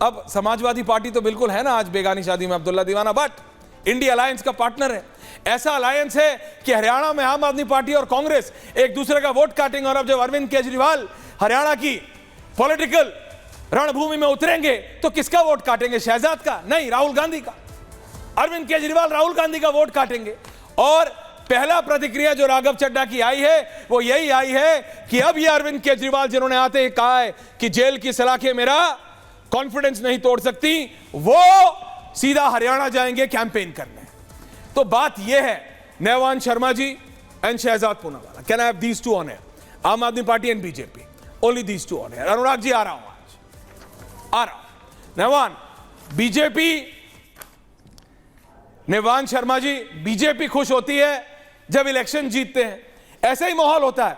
अब समाजवादी पार्टी तो बिल्कुल है ना आज बेगानी शादी में अब्दुल्ला दीवाना, बट इंडिया अलायंस का पार्टनर है। ऐसा अलायंस है कि हरियाणा में आम आदमी पार्टी और कांग्रेस एक दूसरे का वोट काटेंगे, और अब जब अरविंद केजरीवाल हरियाणा की पॉलिटिकल रणभूमि में उतरेंगे तो किसका वोट काटेंगे? शहजाद का? नहीं, राहुल गांधी का। अरविंद केजरीवाल राहुल गांधी का वोट काटेंगे। और पहला प्रतिक्रिया जो राघव चड्ढा की आई है वो यही आई है कि अब ये अरविंद केजरीवाल जिन्होंने आते ही कहा है कि जेल की सलाखें मेरा कॉन्फिडेंस नहीं तोड़ सकती, वो सीधा हरियाणा जाएंगे कैंपेन करने। तो बात यह है, Nevan Sharma ji and Shehzad Poonawalla, can I have these two on air? Aam Aadmi Party and BJP, only these two on air. Anurag ji आ रहा हूं, आज आ रहा हूं। नेवान, बीजेपी, नेवान शर्मा जी, बीजेपी खुश होती है जब इलेक्शन जीतते हैं, ऐसा ही माहौल होता है।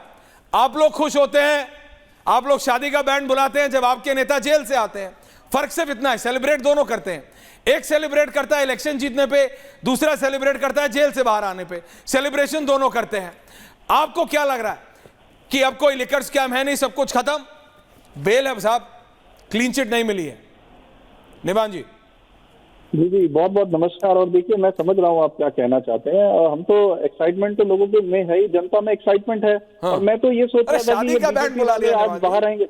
आप लोग खुश होते हैं, आप लोग शादी का बैंड बुलाते हैं जब आपके नेता जेल से आते हैं। फर्क सिर्फ इतना है, सेलिब्रेट दोनों करते हैं। एक सेलिब्रेट करता है इलेक्शन जीतने पे, दूसरा सेलिब्रेट करता है जेल से बाहर आने पे। सेलिब्रेशन दोनों करते हैं। आपको क्या लग रहा है कि अब कोई लिकर स्कैम है नहीं, सब कुछ खत्म, बेल है साहब, क्लीन चिट नहीं मिली है? निवान जी जी जी, बहुत बहुत नमस्कार। और देखिए, मैं समझ रहा हूँ आप क्या कहना चाहते हैं। और हम तो एक्साइटमेंट तो लोगों के में है ही, जनता में एक्साइटमेंट है। हाँ। और मैं तो ये सोच रहा था कि ये बीजेपी वाले आज बाहर आएंगे,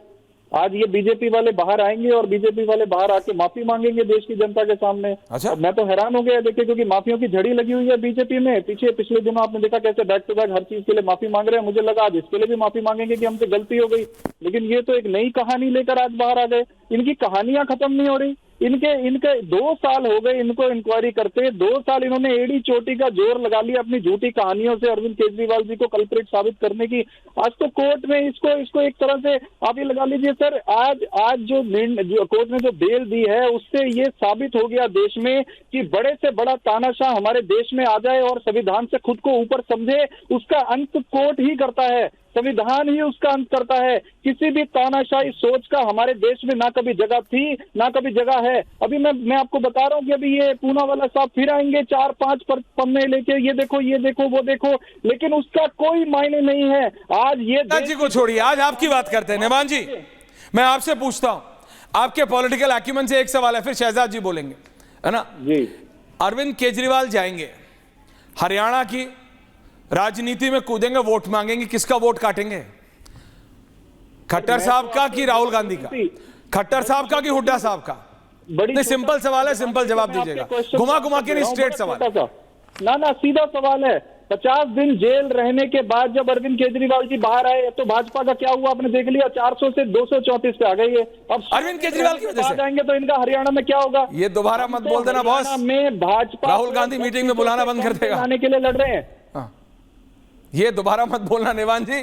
आज ये बीजेपी वाले बाहर आएंगे और बीजेपी वाले बाहर आके माफी मांगेंगे देश की जनता के सामने। अच्छा? मैं तो हैरान हो गया देखिए, क्योंकि माफियों की झड़ी लगी हुई है बीजेपी में। पिछले दिनों आपने देखा कैसे बैक टू बैक हर चीज के लिए माफी मांग रहे हैं। मुझे लगा आज इसके लिए भी माफी मांगेंगे कि हमसे गलती हो गई, लेकिन ये तो एक नई कहानी लेकर आज बाहर आ गए। इनकी कहानियां खत्म नहीं हो रही। इनके 2 साल हो गए इनको इंक्वायरी करते। 2 साल इन्होंने एड़ी चोटी का जोर लगा लिया अपनी झूठी कहानियों से अरविंद केजरीवाल जी को कल्प्रिट साबित करने की। आज तो कोर्ट में इसको एक तरह से आप ये लगा लीजिए सर, आज जो कोर्ट ने जो बेल दी है उससे ये साबित हो गया देश में कि बड़े से बड़ा तानाशाह हमारे देश में आ जाए और संविधान से खुद को ऊपर समझे, उसका अंत कोर्ट ही करता है, संविधान ही उसका अंत करता है। किसी भी तानाशाही सोच का हमारे देश में ना कभी जगह थी ना कभी जगह है। अभी मैं आपको बता रहा हूँ कि अभी ये पूनावाला साहब फिर आएंगे 4-5 पन्ने लेके, ये देखो वो देखो, लेकिन उसका कोई मायने नहीं है। आज ये जी को छोड़िए, आज आपकी बात करते हैं। नेवान जी, मैं आपसे पूछता हूं, आपके पॉलिटिकल एक्यूमेंट से एक सवाल है, फिर शहजाद जी बोलेंगे, है ना जी। अरविंद केजरीवाल जाएंगे हरियाणा की राजनीति में, कूदेंगे, वोट मांगेंगे, किसका वोट काटेंगे? खट्टर साहब का कि राहुल गांधी का? खट्टर साहब का कि हुड्डा साहब का? नहीं, सिंपल सवाल है, सिंपल जवाब दीजिएगा, घुमा के नहीं, स्ट्रेट सवाल। ना सीधा सवाल है। 50 दिन जेल रहने के बाद जब अरविंद केजरीवाल जी बाहर आए तो भाजपा का क्या हुआ आपने देख लिया, 400 से 234 पे आ गई है। अब अरविंद केजरीवाल की वजह से आएंगे तो इनका हरियाणा में क्या होगा? ये दोबारा मत बोल देना बॉस, में भाजपा राहुल गांधी मीटिंग में बुलाना बंद कर देगा, आने के लिए लड़ रहे हैं। ये दोबारा मत बोलना नेवान जी,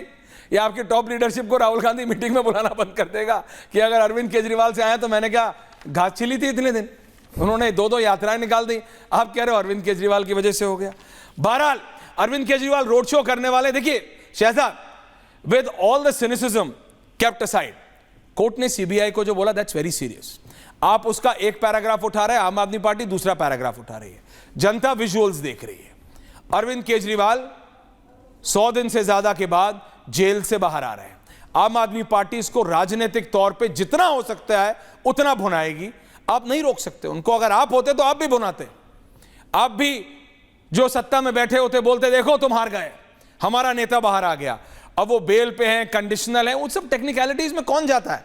ये आपकी टॉप लीडरशिप को राहुल गांधी मीटिंग में बुलाना बंद कर देगा कि अगर अरविंद केजरीवाल से आए तो मैंने क्या घास छिली थी इतने दिन, उन्होंने 2-2 यात्राएं निकाल दी, आप कह रहे हो अरविंद केजरीवाल की वजह से हो गया। बहरहाल अरविंद केजरीवाल रोड शो करने वाले, देखिए Shahzad, with all the cynicism kept aside, court ने सीबीआई को जो बोला दैट्स वेरी सीरियस। आप उसका एक पैराग्राफ उठा रहे हैं, आम आदमी पार्टी दूसरा पैराग्राफ उठा रही है, जनता विजुअल्स देख रही है। अरविंद केजरीवाल 100 दिन से ज्यादा के बाद जेल से बाहर आ रहे हैं। आम आदमी पार्टी इसको राजनीतिक तौर पे जितना हो सकता है उतना भुनाएगी, आप नहीं रोक सकते उनको। अगर आप होते तो आप भी भुनाते, आप भी जो सत्ता में बैठे होते बोलते देखो तुम हार गए, हमारा नेता बाहर आ गया। अब वो बेल पे हैं, कंडीशनल है, उन सब टेक्निकलिटीज में कौन जाता है?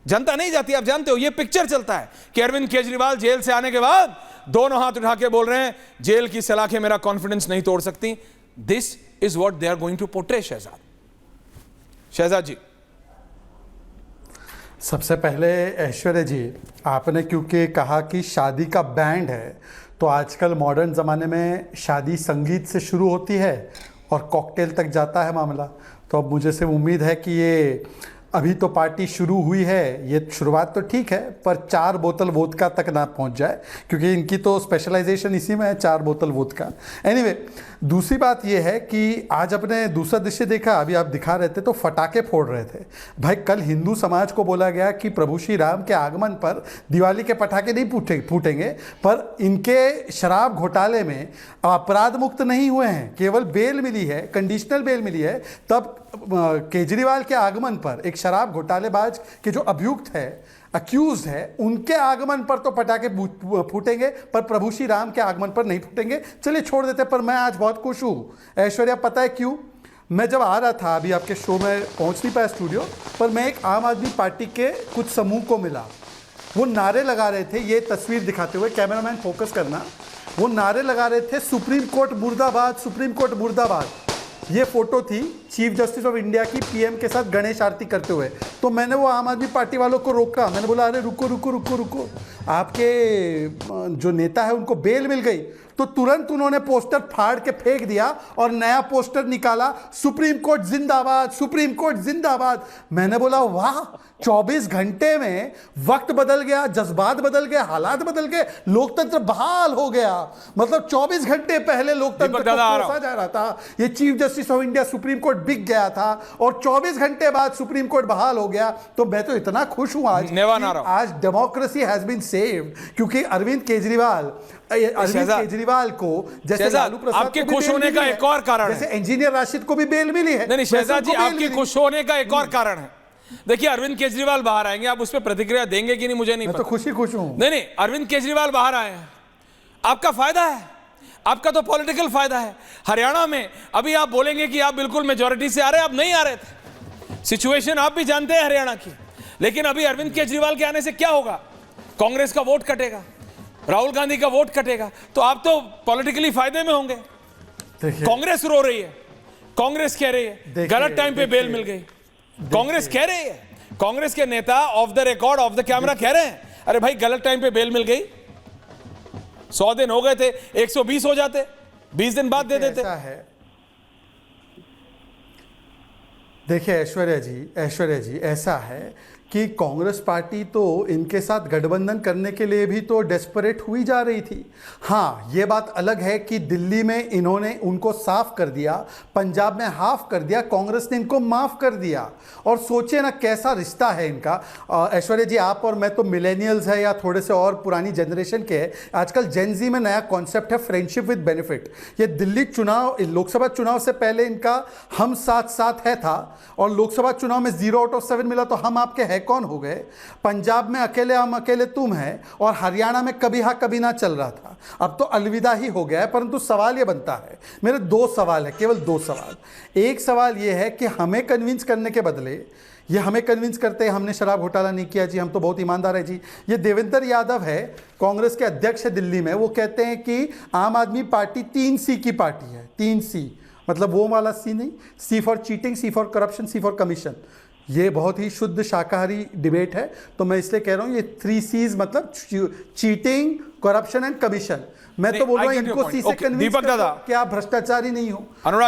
जनता नहीं जाती। आप जानते हो ये पिक्चर चलता है कि अरविंद केजरीवाल जेल से आने के बाद दोनों हाथ उठा के बोल रहे हैं जेल की सलाखें मेरा कॉन्फिडेंस नहीं तोड़ सकती। This is what they are going to portray. Shehzad ji, सबसे पहले ऐश्वर्या जी, आपने क्योंकि कहा कि शादी का बैंड है, तो आजकल मॉडर्न ज़माने में शादी संगीत से शुरू होती है और कॉकटेल तक जाता है मामला। तो अब मुझे से उम्मीद है कि ये अभी तो पार्टी शुरू हुई है, ये शुरुआत तो ठीक है, पर 4 बोतल वोदका तक ना पहुंच जाए, क्योंकि इनकी तो स्पेशलाइजेशन इसी में है, 4 बोतल वोदका। एनीवे, दूसरी बात ये है कि आज अपने दूसरा दृश्य देखा, अभी आप दिखा रहे थे तो फटाके फोड़ रहे थे। भाई, कल हिंदू समाज को बोला गया कि प्रभु श्री राम के आगमन पर दिवाली के पटाखे नहीं फूटेंगे, पर इनके शराब घोटाले में अपराध मुक्त नहीं हुए हैं, केवल बेल मिली है, कंडीशनल बेल मिली है। तब केजरीवाल के आगमन पर एक शराब घोटालेबाज के जो अभियुक्त है अक्यूज है, उनके आगमन पर तो पटाखे फूटेंगे, पर प्रभु श्री राम के आगमन पर नहीं फूटेंगे। चलिए छोड़ देते, पर मैं आज बहुत खुश हूँ ऐश्वर्या, पता है क्यों? मैं जब आ रहा था अभी आपके शो में पहुँच नहीं पाया स्टूडियो, पर मैं एक आम आदमी पार्टी के कुछ समूह को मिला। वो नारे लगा रहे थे, ये तस्वीर दिखाते हुए, कैमरामैन फोकस करना, वो नारे लगा रहे थे सुप्रीम कोर्ट मुर्दाबाद, सुप्रीम कोर्ट मुर्दाबाद। ये फोटो थी चीफ जस्टिस ऑफ इंडिया की पीएम के साथ गणेश आरती करते हुए। तो मैंने वो आम आदमी पार्टी वालों को रोका, मैंने बोला अरे रुको रुको रुको रुको, आपके जो नेता है उनको बेल मिल गई। तो तुरंत उन्होंने पोस्टर फाड़ के फेंक दिया और नया पोस्टर निकाला, सुप्रीम कोर्ट जिंदाबाद, सुप्रीम कोर्ट जिंदाबाद। मैंने बोला वाह, 24 घंटे में वक्त बदल गया, जज्बात बदल गए, हालात बदल गए, लोकतंत्र बहाल हो गया। मतलब 24 घंटे पहले लोकतंत्र को कोसा जा रहा था, ये chief justice of India supreme court बिक गया था, और 24 घंटे बाद सुप्रीम कोर्ट बहाल हो गया। तो मैं तो इतना खुश हूं आज डेमोक्रेसी हैज बीन सेव्ड, क्योंकि अरविंद केजरीवाल को, जैसे लालू प्रसाद आपके खुश होने का एक और कारण है, जैसे इंजीनियर राशिद को भी बेल मिली है। नहीं शहजाद जी, आपके खुश होने का एक और कारण है। देखिए अरविंद केजरीवाल बाहर आएंगे, आप उस पर प्रतिक्रिया देंगे कि नहीं मुझे नहीं पता। तो खुश हूं। नहीं, अरविंद केजरीवाल बाहर आए हैं, आपका फायदा है, आपका तो पॉलिटिकल फायदा है। हरियाणा में अभी आप बोलेंगे कि आप बिल्कुल मेजॉरिटी से आ रहे हैं, आप नहीं आ रहे थे, सिचुएशन आप भी जानते हैं हरियाणा की। लेकिन अभी अरविंद केजरीवाल के आने से क्या होगा? कांग्रेस का वोट कटेगा, राहुल गांधी का वोट कटेगा, तो आप तो पॉलिटिकली फायदे में होंगे। कांग्रेस रो रही है, कांग्रेस कह रही है गलत टाइम पे बेल मिल गई, कांग्रेस कह रही है, कांग्रेस के नेता of the record of the camera कह रहे हैं अरे भाई गलत टाइम पे बेल मिल गई, 100 दिन हो गए थे, 120 हो जाते, 20 दिन बाद दे देते। ऐसा है, देखिए ऐश्वर्या जी ऐसा है कि कांग्रेस पार्टी तो इनके साथ गठबंधन करने के लिए भी तो डेस्परेट हुई जा रही थी। हाँ, ये बात अलग है कि दिल्ली में इन्होंने उनको साफ कर दिया, पंजाब में हाफ कर दिया, कांग्रेस ने इनको माफ कर दिया। और सोचिए ना कैसा रिश्ता है इनका। ऐश्वर्या जी, आप और मैं तो मिलेनियल्स है या थोड़े से और पुरानी जनरेशन के हैं। आजकल जेनजी में नया कॉन्सेप्ट है फ्रेंडशिप विद बेनिफिट। ये दिल्ली चुनाव, लोकसभा चुनाव से पहले इनका हम साथ साथ है था, और लोकसभा चुनाव में 0 out of 7 मिला तो हम आपके है कौन हो गए। पंजाब में अकेले हम अकेले तुम हैं, और हरियाणा में कभी हाँ कभी ना चल रहा था, अब तो अलविदा ही हो गया है। परंतु सवाल ये बनता है, मेरे 2 सवाल है, केवल 2 सवाल। एक सवाल ये है कि हमें कन्विंस करने के बदले ये हमें कन्विंस करते हैं हमने शराब घोटाला नहीं किया जी, हम तो बहुत ईमानदार है जी। ये देवेंद्र यादव है, कांग्रेस के अध्यक्ष है दिल्ली में, वो कहते हैं कि आम आदमी पार्टी 3C की पार्टी है। 3C मतलब वो वाला C नहीं, C for cheating, C for corruption, C for commission. ये बहुत ही शुद्ध शाकाहारी डिबेट है, तो मैं इसलिए कह रहा हूँ ये 3 C's मतलब चीटिंग, करप्शन एंड कमीशन। मैं तो बोल रहा हूँ इनको C से कन्विंस कि आप भ्रष्टाचारी नहीं हो।